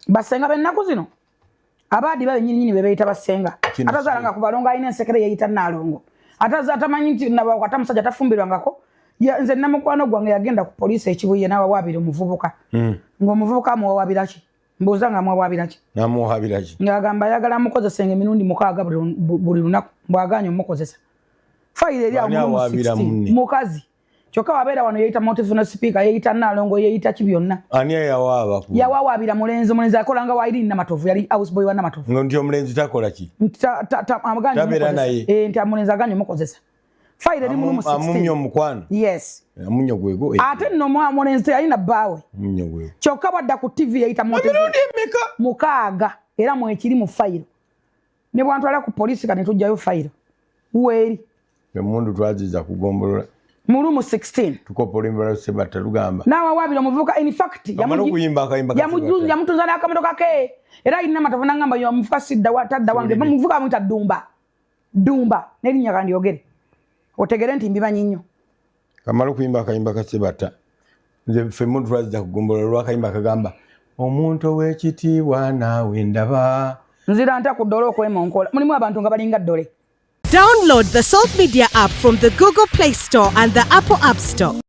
basenga bennaku zino abadi babe nyinyi bebeita basenga atazalanga ku balongo ayina ensekere yeyita nalongo atamanyi nti nabo atamusajja tafumbirwangako nze namukwano gwange yagenda ku police ekibuye nawe wabira omuvubuka ng'omuvubuka muwabiraki mbuuza nga muwabiraki namuwabiraki ngagamba ayagala mukozesa emirundi 6 buli lunaku mbwaganya omukozesa fayire eri awo mukazi kyokka wabeera wano yeyita motivational speaker yeyita nalongo yeyita kibyonna ani yawawabira mulenzi akolanga wairina matovu yali houseboy wa namatovu nti omulenzi takola ki tabeera naye nti amulenzi aganya omukozesa fayire eri mu 16 amunyo omukwano yes amunyo gwego ate nno mulenzi alina bbaawe amunyo gwego kyokka wadda ku tv yeyita motivational mukaaga era mwekiri mu fayiro ne bwantwala ku polisi kati tujjayo fayiro weeri emundu twaziza kugombolola mu room 16 tukopola imbala sebata lugamba nawa wabira muvuka in fact yamutunza n'akamotoka ke era ina matavuna ngamba yo muvuka sidda watadda wange muvuka mwita dumba nerinya kandi yogere otegere nti mbiba nyinyo kamalo kuyimba akayimba kasebata nze ffe mundu twaziza kugombolola lwakayimba kagamba omuntu ow'ekitiibwa naawe ndaba nzira nta ku ddole okwema onkola mulimu abantu nga balinga ddole. Download the Salt Media app from the Google Play Store and the Apple App Store.